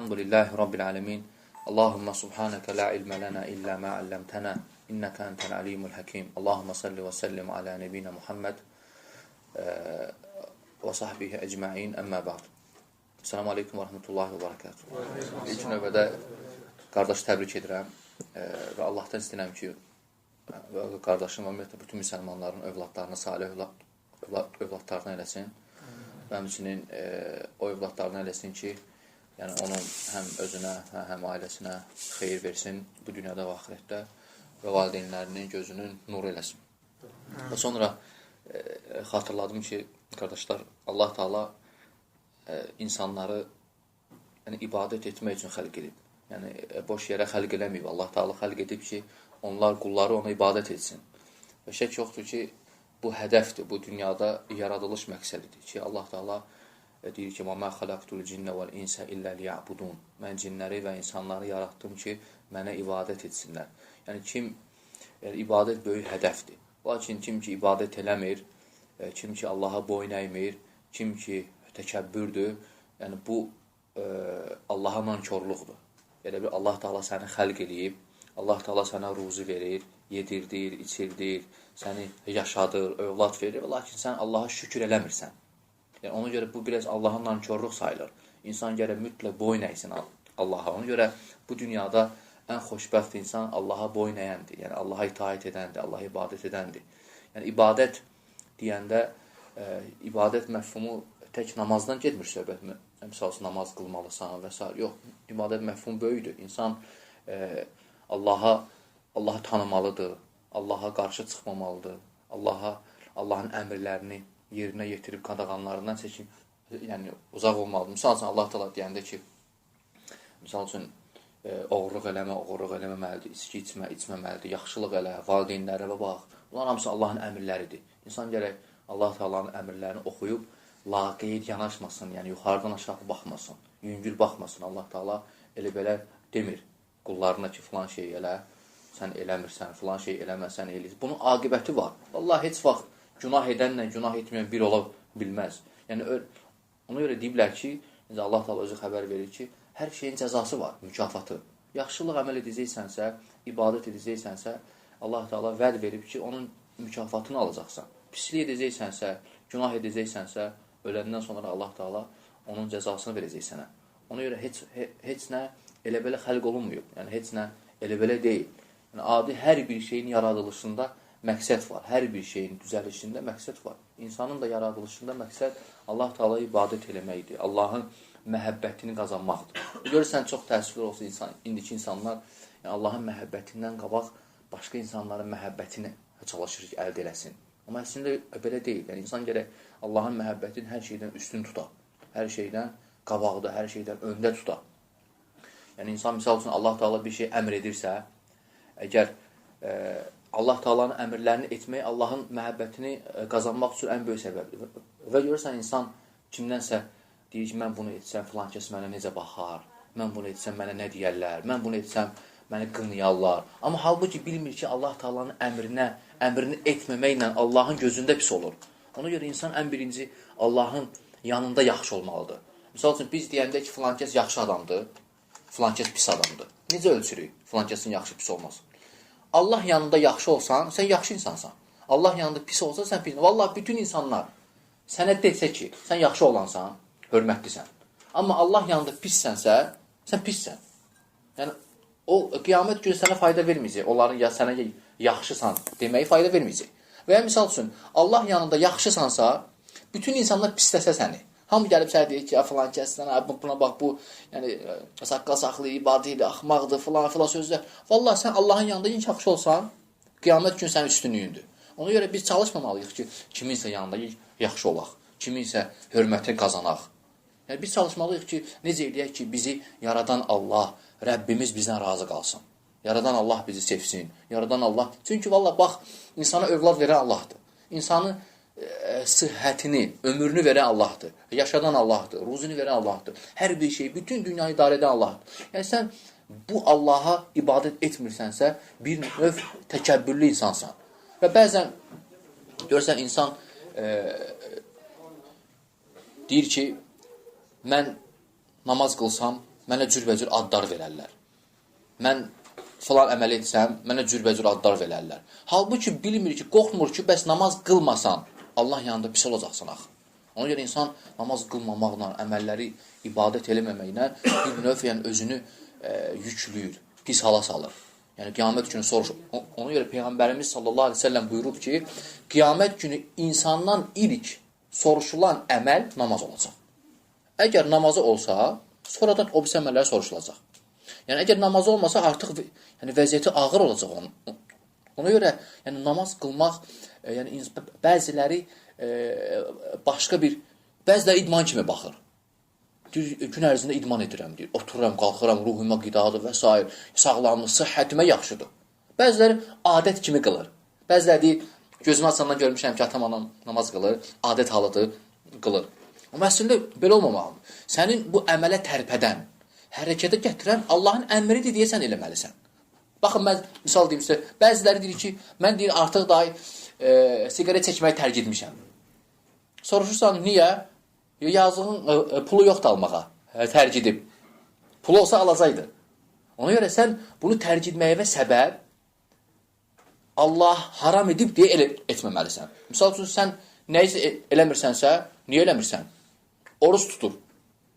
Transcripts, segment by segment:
Elhamdülillahi Rabbil alemin. Allahümme subhaneke la ilme lena illa ma allamtana. İnneke entel alimul hakim. Allahümme salli ve sellim ala nebine Muhammed ve sahbihi ecma'in əmmə ba'd. Selamun aleyküm və rahmetullahi və barakatuhu. İlk növbədə qardaşı təbrik edirəm və Allahdan istəyirəm ki, qardaşım və ümumiyyətlə bütün müsəlmanların övladlarını salih övladlarına eləsin. Və həmçinin o övladlarına eləsin ki, yəni onun həm özünə, həm ailəsinə xeyir versin bu dünyada və axirətdə və valideynlərinin gözünün nur eləsin. Və sonra xatırladım ki, qardaşlar, Allah Taala insanları ibadət etmək üçün xəlq edib. Yəni, boş yerə xəlq eləməyib. Allah Taala xəlq edib ki, onlar, qulları ona ibadət etsin. Və şək yoxdur ki, bu hədəfdir, bu dünyada yaradılış məqsədidir ki, Allah Taala deyir ki, "Mə xalaqtul cinnə vəl insə illə liya'budun." Mən cinləri və insanları yaratdım ki, mənə ibadət etsinlər. Yəni ibadət böyük hədəfdir. Lakin kim ki ibadət eləmir, kim ki Allaha boyun əymir, kim ki təkəbbürdür, yəni bu Allaha nankorluqdur. Elə bir Allah Taala səni xəlq eləyib, Allah Taala sənə ruzi verir, yedirdir, içirdir, səni yaşadır, övlad verir, lakin sən Allaha şükür eləmirsən. Yəni ona görə bu biraz Allaha nankorluq sayılır. İnsan gərək mütləq boyun əysin Allaha. Ona görə bu dünyada ən xoşbəxt insan Allaha boyun əyəndir. Yəni Allaha itaat edəndir, Allaha ibadət edəndir. Yəni ibadət deyəndə ibadət məfhumu tək namazdan getmir söhbət. Məsəl üçün namaz qılmalısan və s. Yox, ibadət məfhumu böyükdür. İnsan Allahı tanımalıdır, Allaha qarşı çıxmamalıdır, Allahın əmrlərini yerinə yetirib qadağanlarından çəkin, yəni uzaq olmalıdır. Misal üçün Allah Taala deyəndə ki, misal üçün oğurluq eləməməlidir, içki içməməlidir, yaxşılıq elə, valideynlərə bax. Bunlar hamısı Allahın əmrləridir. İnsan gərək Allah Taala'nın əmrlərini oxuyub laqeyd yanaşmasın, yəni yuxarıdan aşağı baxmasın, yüngül baxmasın. Allah Taala elə belə demir qullarına ki, filan şey elə, sən eləmirsən, filan şey eləməsən eləyir. Bunun aqibəti var. Vallahi heç vaxt günah edənlə günah etməyən bir ola bilməz. Yəni ona görə deyiblər ki, Allah Taala özü xəbər verir ki, hər şeyin cəzası var, mükafatı. Yaxşılıq əməl edəcəksənsə, ibadət edəcəksənsə, Allah Taala vəd verib ki, onun mükafatını alacaqsan. Pislik edəcəksənsə, günah edəcəksənsə, öləndən sonra Allah Taala onun cəzasını verəcək sənə. Ona görə heç nə elə belə xəlq olunmuyor. Yəni heç nə elə belə deyil. Yəni adi hər bir şeyin yaradılışında məqsəd var. Hər bir şeyin düzəlişində məqsəd var. İnsanın da yaradılışında məqsəd Allah Taala ibadət eləməkdir. Allahın məhəbbətini qazanmaqdır. Görürsən, çox təəssüflər olsun indiki insanlar Allahın məhəbbətindən qabaq başqa insanların məhəbbətini çalışır ki, əldə eləsin. Amma əslində belə deyil. Yəni insan gərək Allahın məhəbbətini hər şeydən üstün tutar. Hər şeydən qabaqda, hər şeydən öndə tutar. Yəni insan misal üçün Allah Taala bir şey əmr edirsə, əgər Allah Taala'nın əmrlərini etmək Allahın məhəbbətini qazanmaq üçün ən böyük səbəbdir. Və görürsən, insan kimdənsə deyir ki, mən bunu etsəm, filan kəs mənə necə baxar, mən bunu etsəm, mənə nə deyərlər, mən bunu etsəm, məni qınayarlar. Amma halbuki bilmir ki, Allah Taala'nın əmrini etməməklə Allahın gözündə pis olur. Ona görə insan ən birinci Allahın yanında yaxşı olmalıdır. Misal üçün, biz deyəndə ki, filan kəs yaxşı adamdır, filan kəs pis adamdır. Necə ölçürük filan kəsin yaxşı pis olması? Allah yanında yaxşı olsan, sən yaxşı insansan. Allah yanında pis olsan, sən pis. Vallahi bütün insanlar sənə desə ki, sən yaxşı olansan, hörmətlisən. Amma Allah yanında pissənsə, sən pissən. Yəni, o qiyamət günü sənə fayda verməyəcək. Onların sənə yaxşısan deməyi fayda verməyəcək. Və ya misal üçün, Allah yanında yaxşısansa, bütün insanlar pisləsə səni. Hamı gəlib sənə deyir ki, filan kəssən, buna bax, bu saqqal saxlı, ibadət, axmaqdır, filan sözlər. Vallahi sən Allahın yanında yaxşı olsan, qiyamət günü sənin üstünlüyündür. Ona görə biz çalışmamalıyıq ki, kiminsə yanında yaxşı olaq, kiminsə hörmətini qazanaq. Yəni, biz çalışmalıyıq ki, necə eləyək ki, bizi yaradan Allah, Rəbbimiz bizdən razı qalsın. Yaradan Allah bizi sevsin, yaradan Allah. Çünki vallahi bax, insana övlad verən Allahdır. İnsanı sıhhətini, ömrünü verən Allahdır. Yaşadan Allahdır, ruzunu verən Allahdır. Hər bir şey, bütün dünyayı idarə edən Allahdır. Yəni sən bu Allaha ibadət etmirsənsə, bir növ təkəbbürlü insansan. Və bəzən görürsən, insan deyir ki, mən namaz qılsam mənə cürbəcür adlar verərlər. Mən falan əməl etsəm, mənə cürbəcür adlar verərlər. Halbuki bilmir ki, qorxmur ki, bəs namaz qılmasan, Allah yanında pis olacaqsan axı. Ona görə insan namaz qılmamaqla, əməlləri ibadət eləməməklə bir növ özünü yüklüyür, pis hala salır. Yəni, qiyamət günü soruşur. Ona görə Peyğəmbərimiz sallallahu aleyhi ve sellem buyurub ki, qiyamət günü insandan ilk soruşulan əməl namaz olacaq. Əgər namazı olsa, sonradan o birisi əməlləri soruşulacaq. Yəni, əgər namazı olmasa, artıq vəziyyəti ağır olacaq onun. Ona görə namaz qılmaq, bəziləri başqa bir, bəziləri idman kimi baxır. Gün ərzində idman edirəm, deyir. Otururam, qalxıram, ruhuma qidadır və s. Sağlamlıq, sıhhətimə yaxşıdır. Bəziləri adət kimi qılır. Bəziləri deyir, gözümü açandan görmüşəm ki, atam anam namaz qılır, adət halıdır, qılır. Amma əslində belə olmamalıdır. Sənin bu əmələ tərpədən, hərəkətə gətirən Allahın əmridir deyə sən eləməlisən. Baxın, mən misal deyim sizə, bəziləri deyir ki, mən deyir, artıq dahi siqaret çəkməyi tərk etmişəm. Soruşursan, niyə? Yazığın pulu yoxdur almağa, tərk edib. Pulu olsa alacaqdı. Ona görə sən bunu tərk etməyəvə səbəb Allah haram edib deyə etməməlisən. Misal üçün, sən nəyisə eləmirsənsə, niyə eləmirsən? Oruç tutur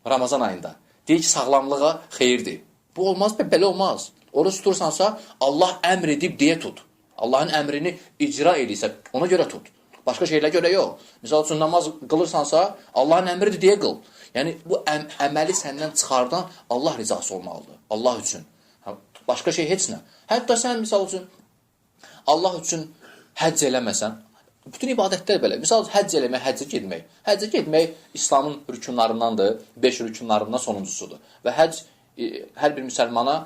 Ramazan ayında. Deyir ki, sağlamlığa xeyirdir. Bu olmaz, belə olmaz. Oruç tutursansa, Allah əmr edib deyə tut. Allahın əmrini icra edirsə, ona görə tut. Başqa şeylə görə yox. Misal üçün, namaz qılırsansa, Allahın əmridir deyə qıl. Yəni, bu əməli səndən çıxardan Allah rizası olmalıdır. Allah üçün. Başqa şey heç nə. Hətta sən, misal üçün, Allah üçün həcc eləməsən, bütün ibadətlər belə. Misal üçün, həcc eləmək, həccə getmək. Həccə getmək İslamın rükunlarındandır, 5 rükunlarından sonuncusudur. Və həcc hər bir müsəlmana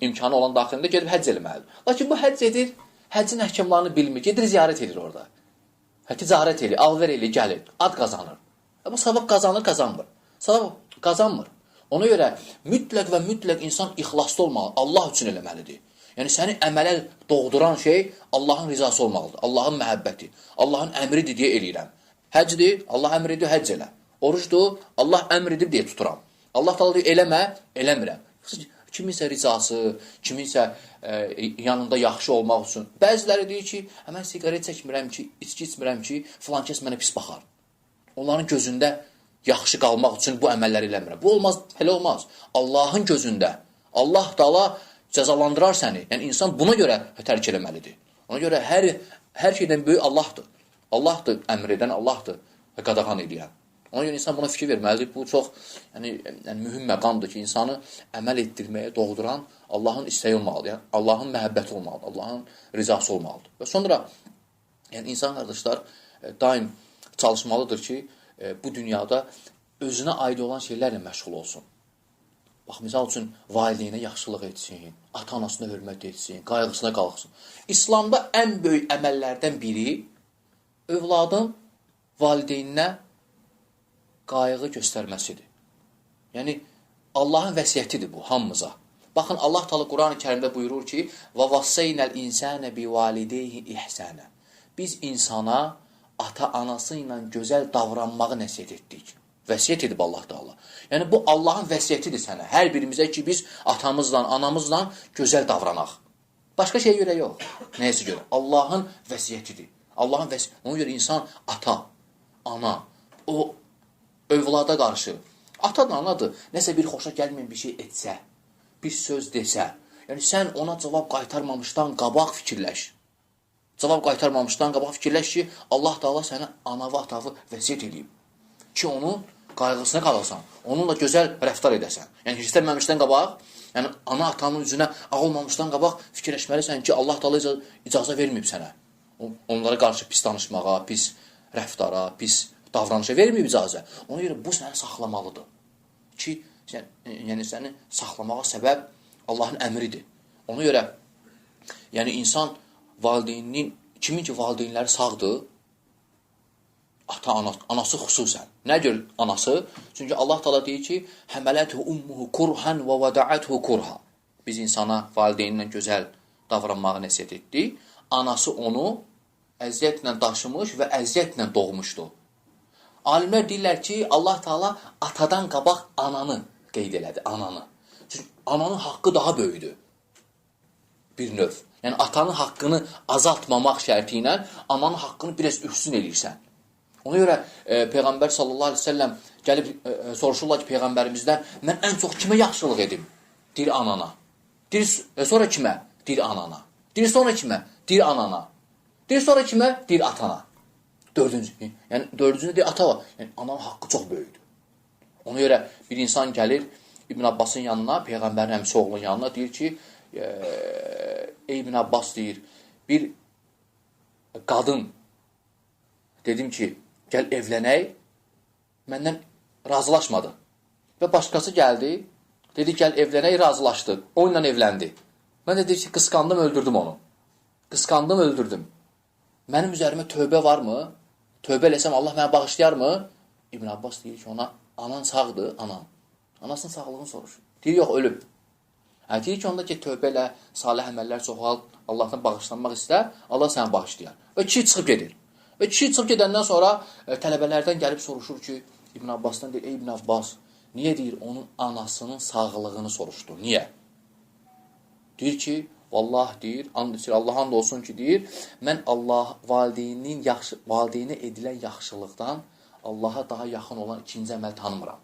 imkanı olan daxilində gedib həcc eləməlidir. Lakin bu həcc edir, həccin əhkamlarını bilmir, gedir ziyarət edir orada. Ticarət edir, alver edir, gəlir, ad qazanır. Bu savab qazanır, qazanmır. Savab qazanmır. Ona görə mütləq və mütləq insan ixlaslı olmalı, Allah üçün eləməlidir. Yəni, səni əmələ doğduran şey Allahın rizası olmalıdır, Allahın məhəbbəti, Allahın əmridir deyə eləyirəm. Həcdir, Allah əmr edir, həcc elə. Orucdur, Allah əmr edib deyə tuturam. Allah da deyir, eləmə, eləmirəm. Kiminsə rizası, kiminsə yanında yaxşı olmaq üçün. Bəziləri deyir ki, mən siqaret çəkmirəm ki, içki içmirəm ki, filan kəs mənə pis baxar. Onların gözündə yaxşı qalmaq üçün bu əməlləri eləmirəm. Bu olmaz, belə olmaz. Allahın gözündə, Allah da cəzalandırar səni. Yəni, insan buna görə tərk eləməlidir. Ona görə hər şeydən böyük Allahdır. Allahdır əmr edən, Allahdır və qadağan edən. Ona görə insan buna fikir verməlidir. Bu çox mühüm məqamdır ki, insanı əməl etdirməyə doğduran Allahın istəyi olmalıdır. Yəni, Allahın məhəbbəti olmalıdır, Allahın rizası olmalıdır. Və sonra insan qardaşlar daim çalışmalıdır ki, bu dünyada özünə aid olan şeylərlə məşğul olsun. Bax, misal üçün, valideynə yaxşılıq etsin, ata-anasına hörmət etsin, qayğısına qalxsın. İslamda ən böyük əməllərdən biri övladın valideyninə qayğı göstərməsidir. Yəni, Allahın vəsiyyətidir bu, hamımıza. Baxın, Allah Teala Quran-ı Kərimdə buyurur ki, وَوَصَّيْنَا الْاِنْسَانَ بِوَالِدَيْهِ اِحْسَانًا Biz insana, ata-anası ilə gözəl davranmağı nəsiyyət etdik. Vəsiyyət edib Allah Teala. Yəni, bu Allahın vəsiyyətidir sənə. Hər birimizə ki, biz atamızla, anamızla gözəl davranaq. Başqa şeyə görə yox. Nəyəsə görə? Allahın vəsiyyətidir. Ona görə insan ata, ana, o övlada qarşı, ata da anadır, nəsə bir xoşa gəlməyən bir şey etsə, bir söz desə, yəni sən ona cavab qaytarmamışdan qabaq fikirləş. Cavab qaytarmamışdan qabaq fikirləş ki, Allah Teala sənə ana və atavı vəsiyyət edib. Ki, onun qayğısına qalasan, onunla gözəl rəftar edəsən. Yəni, istəməmişdən qabaq, yəni ana atanın üzünə ağ olmamışdan qabaq fikirləşməlisən ki, Allah Teala icazə verməyib sənə. Onlara qarşı pis danışmağa, pis rəftara, pis davranışa verməyib icazə. Ona görə bu səni saxlamalıdır. Ki, yəni səni saxlamağa səbəb Allahın əmridir. Ona görə, yəni insan valideyninin, kimin ki valideynləri sağdır, anası xüsusən. Nə gör anası? Çünki Allah Teala deyir ki, həmələthu ummuhu kurhan və vəda'əthu kurha. Biz insana valideyninlə gözəl davranmağı nəsiyyət etdik. Anası onu əziyyətlə daşımış və əziyyətlə doğmuşdu. Alimlər deyirlər ki, Allah Teala atadan qabaq ananı qeyd elədi, ananı. Çünki ananın haqqı daha böyüdür. Bir növ. Yəni, atanın haqqını azaltmamaq şərti ilə ananın haqqını biraz üstün eləyirsən. Ona görə Peyğəmbər sallallahu aleyhi ve sellem gəlib soruşurlar ki, Peyğəmbərimizdən, mən ən çox kimə yaxşılıq edim? Deyir, anana. Deyir, sonra kimə? Deyir, anana. Deyir, sonra kimə? Deyir, anana. Deyir, sonra kimə? Deyir, atana. Dördüncündə deyir, ata var. Yəni, ananın haqqı çox böyükdür. Ona görə bir insan gəlir İbn Abbasın yanına, Peyğəmbərin həmsi oğlunun yanına, deyir ki, ey İbn Abbas deyir, bir qadın dedim ki, gəl evlənək, məndən razılaşmadı. Və başqası gəldi, dedi, gəl evlənək, razılaşdı. Onunla evləndi. Mən də deyir ki, qısqandım, öldürdüm onu. Qısqandım, öldürdüm. Mənim üzərimə tövbə varmı? Tövbə eləsəm Allah mənə bağışlayarmı? İbn Abbas deyir ki, ona, anan sağdır, anan. Anasının sağlığını soruşur. Deyir, yox, ölüb. Deyir ki, onda ki, tövbə elə, salih əməllər çoxal, Allahdan bağışlanmaq istər, Allah sənə bağışlayar. Və kişi çıxıb gedir. Və kişi çıxıb gedəndən sonra tələbələrdən gəlib soruşur ki, İbn Abbasdan deyir, ey İbn Abbas, niyə deyir, onun anasının sağlığını soruşdu? Niyə? Deyir ki, vallah deyir, Allah and olsun ki, deyir, mən Allah valideynə edilən yaxşılıqdan Allaha daha yaxın olan ikinci əməl tanımıram.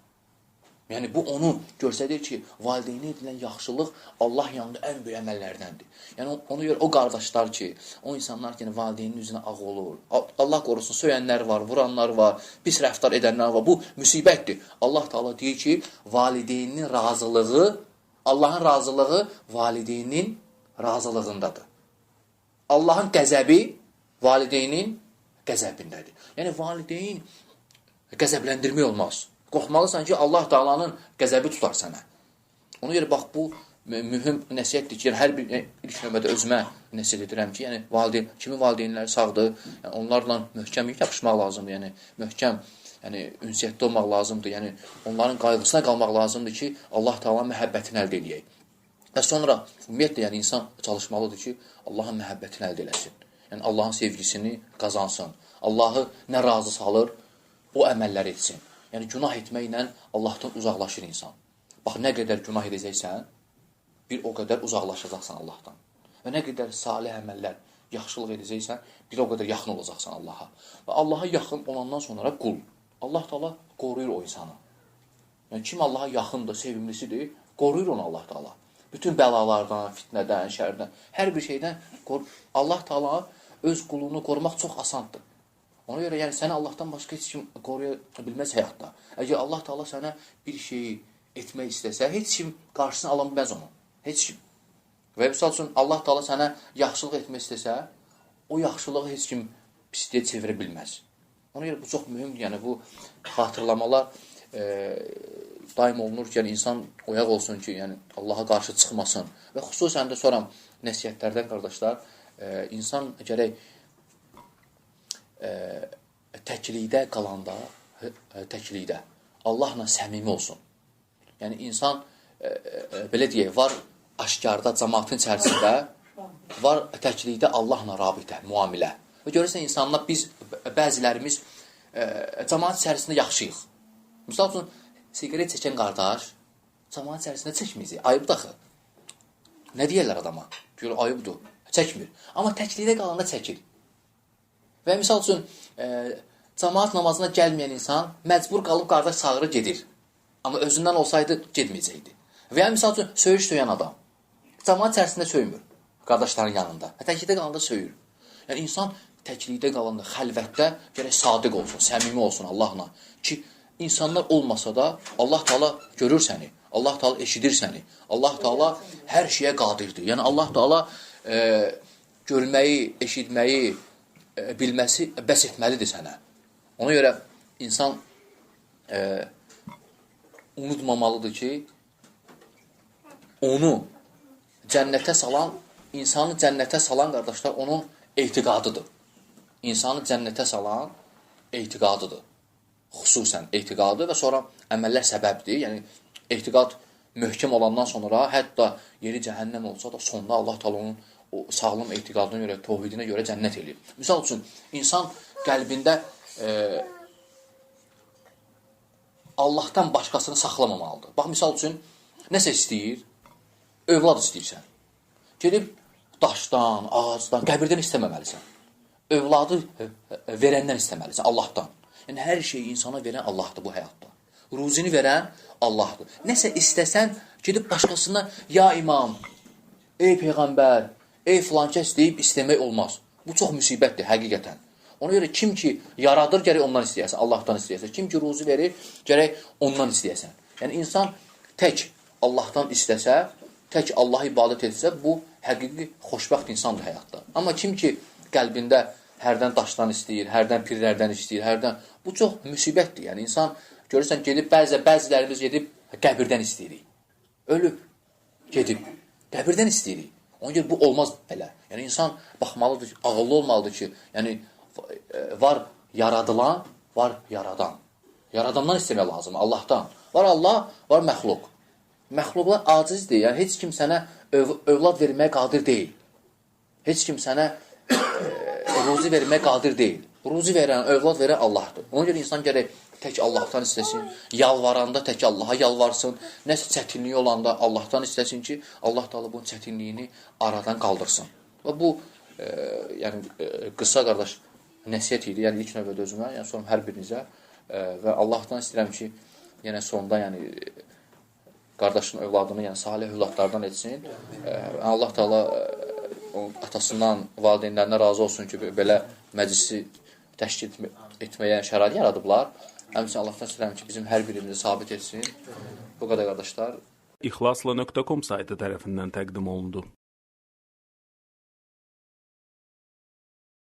Yəni, bu onu göstərir ki, valideynə edilən yaxşılıq Allah yanında ən böyük əməllərdəndir. Yəni, onu görə o qardaşlar ki, o insanlar ki, valideynin üzünə ağ olur. Allah qorusun, söyənlər var, vuranlar var, pis rəftar edənlər var. Bu müsibətdir. Allah Teala deyir ki, valideynin razılığı, Allahın razılığı valideynin razılığındadır. Allahın qəzəbi valideynin qəzəbindədir. Yəni, valideyn qəzəbləndirmək olmaz. Qorxmalısan ki, Allah Taalanın qəzəbi tutar sənə. Ona görə, bax, bu mühüm nəsiyyətdir ki, hər bir ilk növbədə özümə nəsiyyət edirəm ki, yəni, kimin valideynləri sağdır, yəni, onlarla möhkəm yapışmaq lazımdır, yəni, möhkəm, yəni, ünsiyyətdə olmaq lazımdır, yəni, onların qayğısına qalmaq lazımdır ki, Allah Taalanın məhəbbətini əldə edəyək. Və sonra, ümumiyyətlə, yəni, insan çalışmalıdır ki, Allahın məhəbbətini əldə eləsin. Yəni, Allahın sevgisini qazansın. Allahı nə razı salır, o əməllər etsin. Yəni, günah etməklə Allahdan uzaqlaşır insan. Bax, nə qədər günah edəcəksən, bir o qədər uzaqlaşacaqsan Allahdan. Və nə qədər salih əməllər, yaxşılıq edəcəksən, bir o qədər yaxın olacaqsan Allaha. Və Allaha yaxın olandan sonra qul. Allah Taala qoruyur o insanı. Yəni, kim Allaha yaxındır, sevimlisidir, qoruyur onu Allah Taala. Bütün bəlalardan, fitnədən, şərdən, hər bir şeydən Allah Taala öz qulunu qorumaq çox asandır. Ona görə, yəni, səni Allahdan başqa heç kim qoruya bilməz həyatda. Əgər Allah Taala sənə bir şeyi etmək istəsə, heç kim qarşısını ala bilməz onu. Heç kim. Və misal üçün, Allah Taala sənə yaxşılıq etmək istəsə, o yaxşılığı heç kim pisliyə çevirə bilməz. Ona görə, bu çox mühümdür. Yəni, bu xatırlamalar daim olunur ki, yəni, insan oyaq olsun ki, yəni, Allaha qarşı çıxmasın. Və xüsusən də sonra nəsiyyətlərdən, qardaşlar, insan gərək təklikdə qalanda, təklikdə Allahla səmimi olsun. Yəni, insan, belə deyək, var aşkarda, cəmaatın içərisində, var təklikdə Allahla rabitə, müamilə. Və görürsən, insanlar, biz, bəzilərimiz cəmaat içərisində yaxşıyıq. Misal üçün, sigaret çəkən qardaş, cəmaat içərisində çəkməyəcək, ayıbdır axı. Nə deyərlər adama? Görür, ayıbdır, çəkmir. Amma təklikdə qalanda çəkir. Və misal üçün, cəmaat namazına gəlməyən insan məcbur qalıb qardaş çağırır, gedir. Amma özündən olsaydı, gedməyəcəkdi. Və ya misal üçün, söyüş söyləyən adam. Cəmaat içərisində söymür, qardaşların yanında. Təklikdə qalanda söyür. Yəni, insan təklikdə qalanda, xəlvətdə gərək sadiq olsun, səmimi olsun Allahla. Ki, insanlar olmasa da Allah Taala görür səni, Allah Taala eşidir səni, Allah Taala hər şeyə qadirdir. Yəni, Allah Taala görməyi, eşitməyi, bilməsi bəs etməlidir sənə. Ona görə insan unutmamalıdır ki, onu cənnətə salan, insanı cənnətə salan, qardaşlar, onun etiqadıdır. İnsanı cənnətə salan etiqadıdır. Xüsusən etiqadı və sonra əməllər səbəbdir. Yəni, etiqad möhkəm olandan sonra, hətta yeri cəhənnəm olsa da, sonda Allah Taala onun o sağlam etiqadına görə, təvhidinə görə cənnət eləyir. Misal üçün, insan qəlbində Allahdan başqasını saxlamamalıdır. Bax, misal üçün, nəsə istəyir, övlad istəyirsən. Gedib daşdan, ağacdan, qəbirdən istəməməlisən. Övladı verəndən istəməlisən, Allahdan. Yəni, hər şeyi insana verən Allahdır bu həyatda. Ruzini verən Allahdır. Nəsə istəsən, gedib başqasına, ya imam, ey peyğəmbər, ey filankəs deyib istəmək olmaz. Bu çox müsibətdir, həqiqətən. Ona görə kim ki yaradır, gərək ondan istəyəsən, Allahdan istəyəsən. Kim ki ruzi verir, gərək ondan istəyəsən. Yəni, insan tək Allahdan istəsə, tək Allaha ibadət etsə, bu həqiqi xoşbəxt insandır həyatda. Amma kim ki qəlbində hərdən daşdan istəyir, hərdən pirlərdən istəyir, hərdən... Bu çox müsibətdir. Yəni, insan görürsən, gedib, bəzilərimiz gedib qəbirdən istəyirik. Ölüb, gedib, qəbirdən istəyirik. Ona görə bu olmaz belə. Yəni, insan baxmalıdır, ağıllı olmalıdır ki, yəni, var yaradılan, var yaradan. Yaradandan istəmək lazım, Allahdan. Var Allah, var məxluq. Məxluqlar acizdir. Yəni, heç kim sənə övlad verməyə qadir deyil. Heç kim sənə ruzi verməyə qadir deyil. Ruzi verən, övlad verən Allahdır. Ona görə insan gərək tək Allahdan istəsin. Yalvaranda tək Allaha yalvarsın. Nəsə çətinliyi olanda Allahdan istəsin ki, Allah da bunun çətinliyini aradan qaldırsın. Və bu, qısa qardaş, nəsiyyət idi. Yəni, ilk növbədə özümə, yəni sonra hər birinizə və Allahdan istəyirəm ki, yenə sonda, yəni, qardaşın övladını, yəni salih övladlardan etsin. Allah Taala atasından, valideynlərinə razı olsun ki, belə məclisi təşkil etməyə şərait yaradıblar. Həmçinin Allahdan istəyirəm ki, bizim hər birimizi sabit etsin. Bu qədər qardaşlar. İxlasla.com saytı tərəfindən təqdim olundu.